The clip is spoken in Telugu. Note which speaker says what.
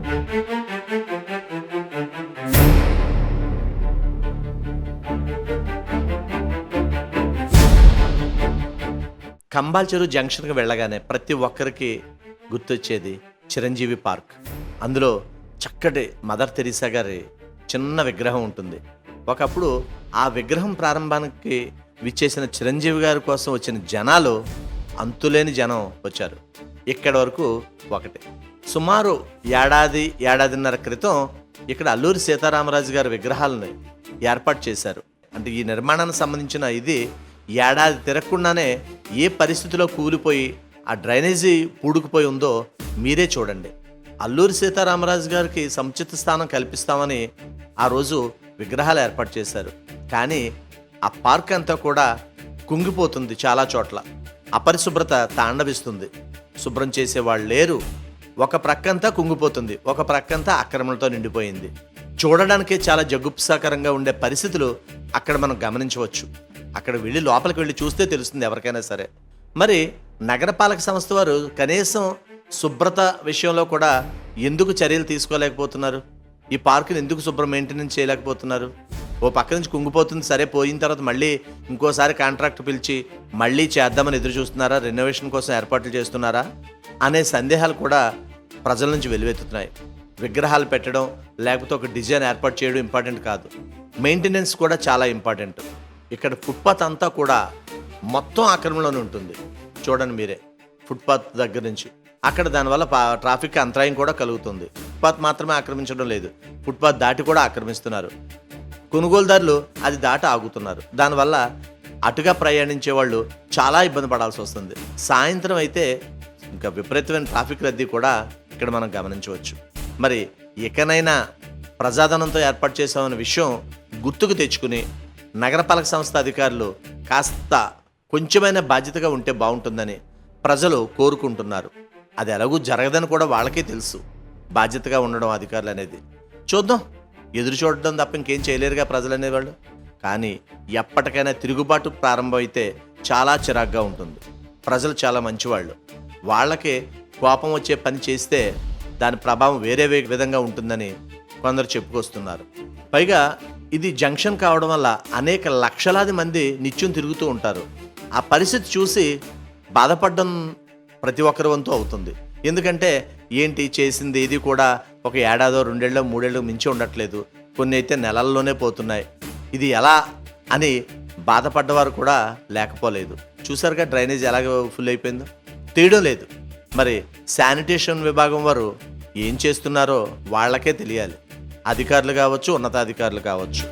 Speaker 1: కంబాల్ చెరువు జంక్షన్కి వెళ్ళగానే ప్రతి ఒక్కరికి గుర్తొచ్చేది చిరంజీవి పార్క్. అందులో చక్కటి మదర్ తెరీసా గారి చిన్న విగ్రహం ఉంటుంది. ఒకప్పుడు ఆ విగ్రహం ప్రారంభానికి విచ్చేసిన చిరంజీవి గారి కోసం వచ్చిన జనాలు అంతులేని జనం వచ్చారు. ఇక్కడి వరకు ఒకటి. సుమారు ఏడాదిన్నర క్రితం ఇక్కడ అల్లూరి సీతారామరాజు గారి విగ్రహాలను ఏర్పాటు చేశారు. అంటే ఈ నిర్మాణానికి సంబంధించిన ఇది ఏడాది తిరగకుండానే ఏ పరిస్థితిలో కూలిపోయి ఆ డ్రైనేజీ పూడుకుపోయి ఉందో మీరే చూడండి. అల్లూరి సీతారామరాజు గారికి సముచిత స్థానం కల్పిస్తామని ఆ రోజు విగ్రహాలు ఏర్పాటు చేశారు. కానీ ఆ పార్క్ అంతా కూడా కుంగిపోతుంది. చాలా చోట్ల అపరిశుభ్రత తాండవిస్తుంది. శుభ్రం చేసేవాళ్ళు లేరు. ఒక ప్రక్కంతా కుంగిపోతుంది, ఒక ప్రక్కంతా ఆక్రమణలతో నిండిపోయింది. చూడడానికే చాలా జగుప్సాకరంగా ఉండే పరిస్థితులు అక్కడ మనం గమనించవచ్చు. అక్కడ వెళ్ళి లోపలికి వెళ్ళి చూస్తే తెలుస్తుంది ఎవరికైనా సరే. మరి నగరపాలక సంస్థ వారు కనీసం శుభ్రత విషయంలో కూడా ఎందుకు చర్యలు తీసుకోలేకపోతున్నారు? ఈ పార్కుని ఎందుకు శుభ్రం మెయింటెనెన్స్ చేయలేకపోతున్నారు? ఓ పక్క నుంచి కుంగిపోతుంది, సరే పోయిన తర్వాత మళ్ళీ ఇంకోసారి కాంట్రాక్ట్ పిలిచి మళ్ళీ చేద్దామని ఎదురు చూస్తున్నారా? రెనోవేషన్ కోసం ఏర్పాట్లు చేస్తున్నారా అనే సందేహాలు కూడా ప్రజల నుంచి వెలువెత్తుతున్నాయి. విగ్రహాలు పెట్టడం లేకపోతే ఒక డిజైన్ ఏర్పాటు చేయడం ఇంపార్టెంట్ కాదు, మెయింటెనెన్స్ కూడా చాలా ఇంపార్టెంట్. ఇక్కడ ఫుట్పాత్ అంతా కూడా మొత్తం ఆక్రమణలోనే ఉంటుంది. చూడండి మీరే, ఫుట్పాత్ దగ్గర నుంచి అక్కడ దానివల్ల ట్రాఫిక్ అంతరాయం కూడా కలుగుతుంది. ఫుట్పాత్ మాత్రమే ఆక్రమించడం లేదు, ఫుట్పాత్ దాటి కూడా ఆక్రమిస్తున్నారు. కొనుగోలుదారులు అది దాటి ఆగుతున్నారు. దానివల్ల అటుగా ప్రయాణించే వాళ్ళు చాలా ఇబ్బంది పడాల్సి వస్తుంది. సాయంత్రం అయితే ఇంకా విపరీతమైన ట్రాఫిక్ రద్దీ కూడా ఇక్కడ మనం గమనించవచ్చు. మరి ఎక్కడైనా ప్రజాధనంతో ఏర్పాటు చేసామన్న విషయం గుర్తుకు తెచ్చుకుని నగరపాలక సంస్థ అధికారులు కాస్త కొంచెమైనా బాధ్యతగా ఉంటే బాగుంటుందని ప్రజలు కోరుకుంటున్నారు. అది ఎలాగూ జరగదని కూడా వాళ్ళకే తెలుసు, బాధ్యతగా ఉండడం అధికారులు అనేది. చూద్దాం, ఎదురు చూడడం తప్ప ఇంకేం చేయలేరుగా ప్రజలు అనేవాళ్ళు. కానీ ఎప్పటికైనా తిరుగుబాటు ప్రారంభమైతే చాలా చిరాగ్గా ఉంటుంది. ప్రజలు చాలా మంచివాళ్ళు. వాళ్ళకే కోపం వచ్చే పని చేస్తే దాని ప్రభావం వేరే విధంగా ఉంటుందని కొందరు చెప్పుకొస్తున్నారు. పైగా ఇది జంక్షన్ కావడం వల్ల అనేక లక్షలాది మంది నిత్యం తిరుగుతూ ఉంటారు. ఆ పరిస్థితి చూసి బాధపడడం ప్రతి ఒక్కరి వంతు అవుతుంది. ఎందుకంటే ఏంటి చేసింది ఇది కూడా ఒక ఏడాదో 2 ఏళ్ళో 3 ఏళ్ళకు మించి ఉండట్లేదు, కొన్ని అయితే నెలల్లోనే పోతున్నాయి. ఇది ఎలా అని బాధపడ్డవారు కూడా లేకపోలేదు. చూసారుగా డ్రైనేజ్ ఎలాగ ఫుల్ అయిపోయిందో, తీయడం లేదు. మరి శానిటేషన్ విభాగం వారు ఏం చేస్తున్నారో వాళ్ళకే తెలియాలి. అధికారులు కావచ్చు, ఉన్నతాధికారులు కావచ్చు.